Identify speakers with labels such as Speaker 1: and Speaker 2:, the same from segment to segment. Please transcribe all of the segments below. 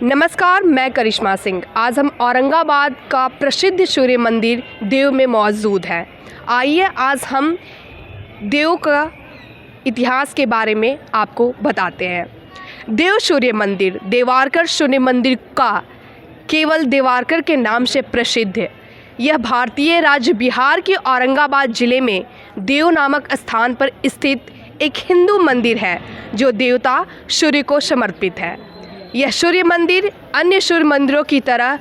Speaker 1: नमस्कार, मैं करिश्मा सिंह। आज हम औरंगाबाद का प्रसिद्ध सूर्य मंदिर देव में मौजूद हैं। आइए आज हम देव का इतिहास के बारे में आपको बताते हैं। देव सूर्य मंदिर देवारकर सूर्य मंदिर का केवल देवारकर के नाम से प्रसिद्ध है। यह भारतीय राज्य बिहार के औरंगाबाद जिले में देव नामक स्थान पर स्थित एक हिंदू मंदिर है जो देवता सूर्य को समर्पित है। यह सूर्य मंदिर अन्य सूर्य मंदिरों की तरह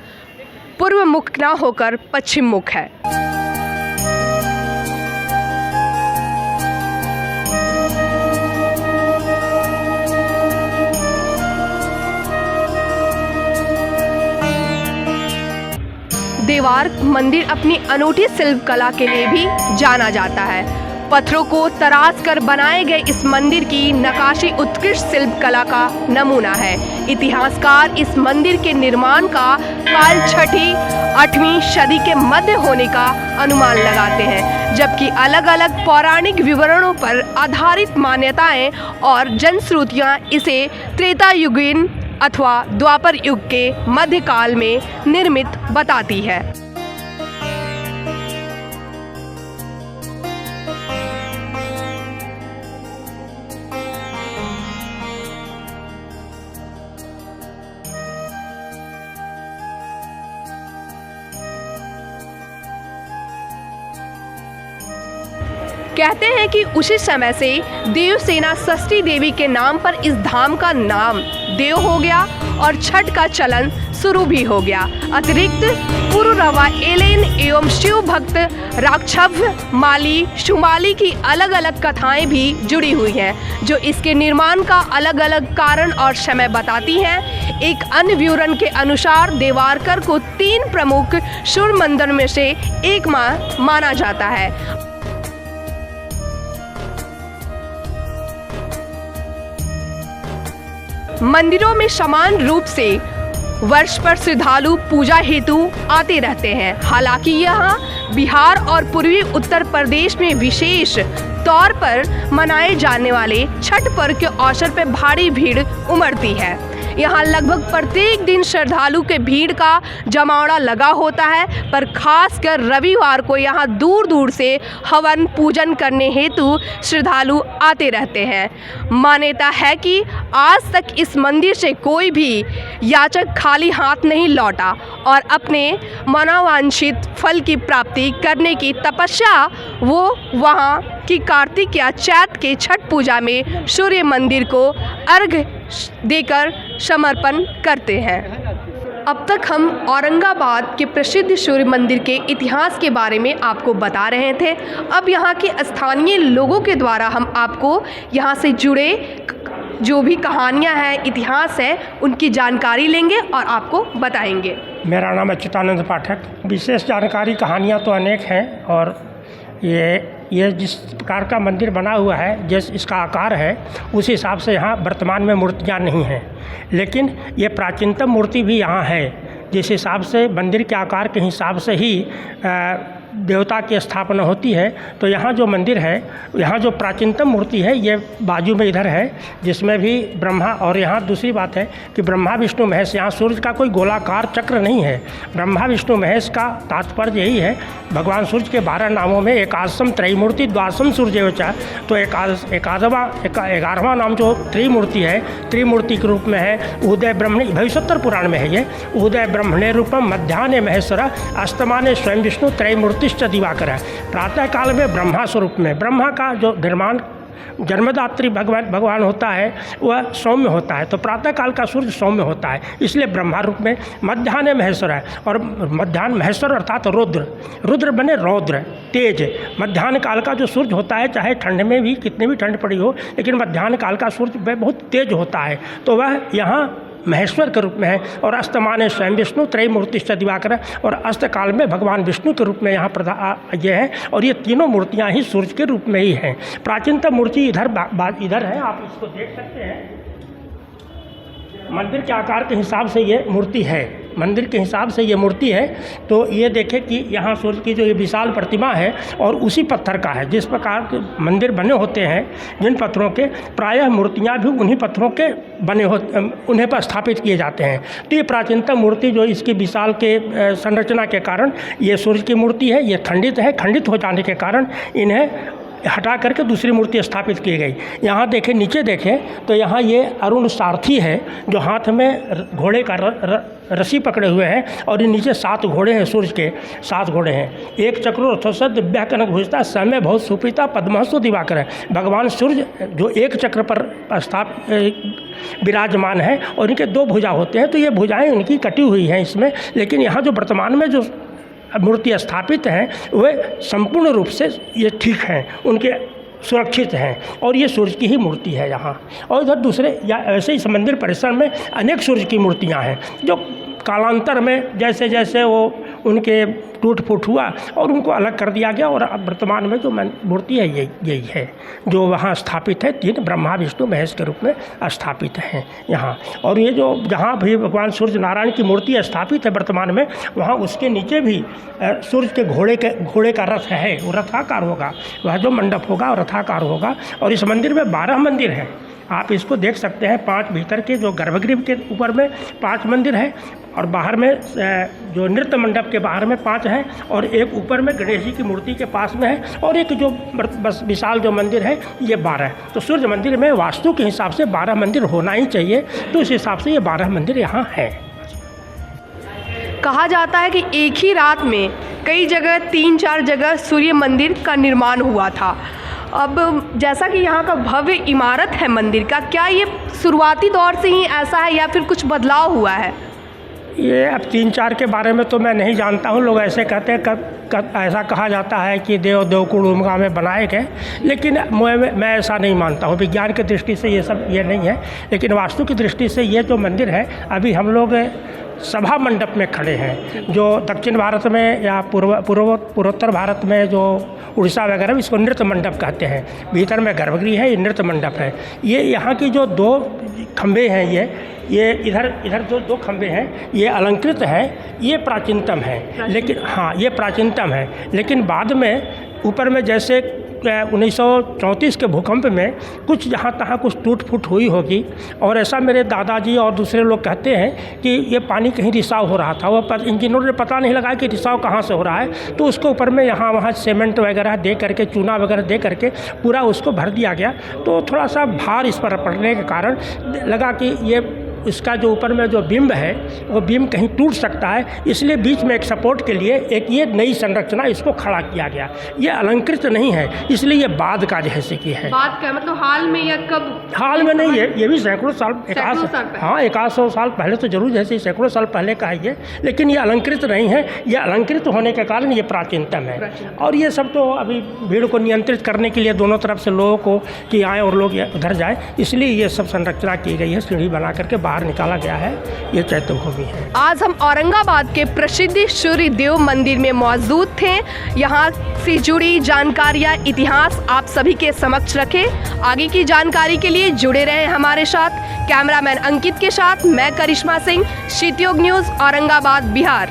Speaker 1: पूर्व मुख न होकर पश्चिम मुख है। देवार मंदिर अपनी अनूठी शिल्पकला के लिए भी जाना जाता है। पत्थरों को तराश कर बनाए गए इस मंदिर की नक्काशी उत्कृष्ट शिल्पकला का नमूना है। इतिहासकार इस मंदिर के निर्माण का काल 6वीं-8वीं सदी के मध्य होने का अनुमान लगाते हैं, जबकि अलग अलग पौराणिक विवरणों पर आधारित मान्यताएं और जनश्रुतियां इसे त्रेता युगीन अथवा द्वापर युग के मध्यकाल में निर्मित बताती है। कहते हैं कि उसी समय से देवसेना षष्ठी देवी के नाम पर इस धाम का नाम देव हो गया और छठ का चलन शुरू भी हो गया। अतिरिक्त पुरुरवा एलेन एवं शिव भक्त राक्षभ माली शुमाली की अलग अलग कथाएं भी जुड़ी हुई हैं, जो इसके निर्माण का अलग अलग कारण और समय बताती हैं। एक अन्य विवरण के अनुसार देवारकर को 3 प्रमुख सूर्य मंदिर में से एक माना जाता है। मंदिरों में समान रूप से वर्ष पर श्रद्धालु पूजा हेतु आते रहते हैं। हालांकि यहाँ बिहार और पूर्वी उत्तर प्रदेश में विशेष तौर पर मनाए जाने वाले छठ पर्व के अवसर पर भारी भीड़ उमड़ती है। यहाँ लगभग प्रत्येक दिन श्रद्धालु के भीड़ का जमावड़ा लगा होता है, पर खासकर रविवार को यहाँ दूर दूर से हवन पूजन करने हेतु श्रद्धालु आते रहते हैं। मान्यता है कि आज तक इस मंदिर से कोई भी याचक खाली हाथ नहीं लौटा और अपने मनोवांछित फल की प्राप्ति करने की तपस्या वो वहाँ की कार्तिक या चैत के छठ पूजा में सूर्य मंदिर को अर्घ्य देकर समर्पण करते हैं। अब तक हम औरंगाबाद के प्रसिद्ध सूर्य मंदिर के इतिहास के बारे में आपको बता रहे थे। अब यहाँ के स्थानीय लोगों के द्वारा हम आपको यहाँ से जुड़े जो भी कहानियाँ हैं, इतिहास है, उनकी जानकारी लेंगे और आपको बताएंगे।
Speaker 2: मेरा नाम अच्युतानंद पाठक। विशेष जानकारी कहानियाँ तो अनेक हैं और ये जिस प्रकार का मंदिर बना हुआ है, जिस इसका आकार है, उस हिसाब से यहाँ वर्तमान में मूर्तियाँ नहीं हैं, लेकिन ये प्राचीनतम मूर्ति भी यहाँ है। जिस हिसाब से मंदिर के आकार के हिसाब से ही देवता की स्थापना होती है, तो यहाँ जो मंदिर है, यहाँ जो प्राचीनतम मूर्ति है, ये बाजू में इधर है, जिसमें भी ब्रह्मा, और यहाँ दूसरी बात है कि ब्रह्मा विष्णु महेश, यहाँ सूर्य का कोई गोलाकार चक्र नहीं है। ब्रह्मा विष्णु महेश का तात्पर्य यही है, भगवान सूर्य के 12 नामों में एकादशम त्रयमूर्ति द्वादशम सूर्यवचा, तो 11वां नाम जो त्रिमूर्ति है, त्रिमूर्ति के रूप में है उदय ब्रह्मणे, भविष्योत्तर पुराण में है ये, उदय ब्रह्मणे रूपम मध्याह्ने महेश्वर अस्तमाने स्वयं विष्णु त्रयमूर्ति दिवाकर है। प्रातः काल में ब्रह्मा स्वरूप में, ब्रह्मा का जो निर्माण जन्मदात्री भगवान होता है वह सौम्य होता है, तो प्रातः काल का सूर्य सौम्य होता है, इसलिए ब्रह्मा रूप में। मध्याह्न महेश्वर है, और मध्याह्न महेश्वर अर्थात रुद्र बने रौद्र तेज। मध्याह्न काल का जो सूर्य होता है, चाहे ठंड में भी कितनी भी ठंड पड़ी हो, लेकिन मध्याह्न काल का सूर्य बहुत तेज होता है, तो वह यहाँ महेश्वर के रूप में है। और अस्तमाने स्वयं विष्णु त्रयमूर्तिश्च दिवाकर, और अस्त काल में भगवान विष्णु के रूप में यहाँ ये है, और ये तीनों मूर्तियाँ ही सूर्य के रूप में ही हैं। प्राचीनतम मूर्ति इधर है, आप इसको देख सकते हैं। मंदिर के आकार के हिसाब से ये मूर्ति है, मंदिर के हिसाब से ये मूर्ति है। तो ये देखें कि यहाँ सूर्य की जो ये विशाल प्रतिमा है और उसी पत्थर का है। जिस प्रकार के मंदिर बने होते हैं जिन पत्थरों के, प्रायः मूर्तियाँ भी उन्हीं पत्थरों के बने उन्हें पर स्थापित किए जाते हैं। तो ये प्राचीनतम मूर्ति जो इसकी विशाल के संरचना के कारण ये सूर्य की मूर्ति है। ये खंडित है, खंडित हो जाने के कारण इन्हें हटा करके दूसरी मूर्ति स्थापित की गई। यहाँ देखें, नीचे देखें तो यहाँ ये अरुण सारथी है जो हाथ में घोड़े का रस्सी पकड़े हुए हैं और ये नीचे 7 घोड़े हैं, सूर्य के 7 घोड़े हैं। एक चक्रो रथोत्सव दिव्या कनक भूषिता समय बहुत सुप्रीता पद्महंसो दिवाकर है। भगवान सूर्य जो एक चक्र पर विराजमान है और इनके 2 भुजा होते हैं। तो ये भुजाएं इनकी कटी हुई हैं इसमें, लेकिन यहाँ जो वर्तमान में जो मूर्ति स्थापित हैं वे संपूर्ण रूप से ये ठीक हैं, उनके सुरक्षित हैं और ये सूर्य की ही मूर्ति है यहाँ। और इधर दूसरे या ऐसे इस मंदिर परिसर में अनेक सूर्य की मूर्तियाँ हैं जो कालांतर में जैसे जैसे वो उनके टूट फूट हुआ और उनको अलग कर दिया गया। और अब वर्तमान में जो मूर्ति है यही है जो वहाँ स्थापित है। 3 ब्रह्मा विष्णु महेश के रूप में स्थापित हैं यहाँ। और ये जो जहाँ भी भगवान सूर्य नारायण की मूर्ति स्थापित है वर्तमान में, वहाँ उसके नीचे भी सूर्य के घोड़े का रथ है, वो रथाकार होगा। वह जो मंडप होगा वो रथाकार होगा। और इस मंदिर में 12 मंदिर हैं, आप इसको देख सकते हैं। 5 भीतर के जो गर्भगृह के ऊपर में 5 मंदिर हैं और बाहर में जो नृत्य मंडप के बाहर में 5 हैं और एक ऊपर में गणेश जी की मूर्ति के पास में है और एक जो बस विशाल जो मंदिर है ये 12 है। तो सूर्य मंदिर में वास्तु के हिसाब से 12 मंदिर होना ही चाहिए, तो इस हिसाब से ये 12 मंदिर यहाँ हैं।
Speaker 1: कहा जाता है कि एक ही रात में कई जगह 3-4 जगह सूर्य मंदिर का निर्माण हुआ था। अब जैसा कि यहाँ का भव्य इमारत है मंदिर का, क्या ये शुरुआती दौर से ही ऐसा है या फिर कुछ बदलाव हुआ है?
Speaker 2: ये अब 3-4 के बारे में तो मैं नहीं जानता हूँ। लोग ऐसे कहते हैं कब ऐसा कहा जाता है कि देवकुल उमगा में बनाए गए, लेकिन मैं ऐसा नहीं मानता हूँ। विज्ञान की दृष्टि से ये नहीं है, लेकिन वास्तु की दृष्टि से ये जो मंदिर है, अभी हम लोग सभा मंडप में खड़े हैं। जो दक्षिण भारत में या पूर्वोत्तर भारत में जो उड़ीसा वगैरह इसको नृत्य मंडप कहते हैं। भीतर में गर्भगृह है, ये नृत्य मंडप है। ये यहाँ की जो 2 खंभे हैं ये इधर जो 2 खंभे हैं ये अलंकृत हैं, ये प्राचीनतम है। लेकिन हाँ, ये प्राचीनतम है, लेकिन बाद में ऊपर में जैसे 1934 के भूकंप में कुछ जहाँ तहाँ कुछ टूट फूट हुई होगी। और ऐसा मेरे दादाजी और दूसरे लोग कहते हैं कि ये पानी कहीं रिसाव हो रहा था, वो इंजीनियरों ने पता नहीं लगाया कि रिसाव कहाँ से हो रहा है। तो उसको ऊपर में यहाँ वहाँ सीमेंट वगैरह दे करके, चूना वगैरह दे करके पूरा उसको भर दिया गया। तो थोड़ा सा भार इस पर पड़ने के कारण लगा कि ये इसका जो ऊपर में जो बिंब है वो बिंब कहीं टूट सकता है, इसलिए बीच में एक सपोर्ट के लिए एक ये नई संरचना इसको खड़ा किया गया। ये अलंकृत नहीं है, इसलिए ये बाद का जैसे कि है।
Speaker 1: बाद का मतलब हाल में या कब?
Speaker 2: हाल में नहीं है, ये भी सैकड़ों साल, 100 साल पहले तो जरूर, जैसे सैकड़ों साल पहले का है ये। लेकिन ये अलंकृत नहीं है, ये अलंकृत होने के कारण ये प्राचीनतम है। और ये सब तो अभी भीड़ को नियंत्रित करने के लिए दोनों तरफ से लोगों को कि आए और लोग उधर जाए, इसलिए ये सब संरचना की गई है। सीढ़ी बना करके बाहर निकाला गया है, ये चैत्य भूमि है।
Speaker 1: आज हम औरंगाबाद के प्रसिद्ध सूर्य देव मंदिर में मौजूद थे। यहाँ से जुड़ी जानकारियाँ, इतिहास आप सभी के समक्ष रखे। आगे की जानकारी के लिए जुड़े रहें हमारे साथ। कैमरामैन अंकित के साथ मैं करिश्मा सिंह, क्षितियोग न्यूज़, औरंगाबाद, बिहार।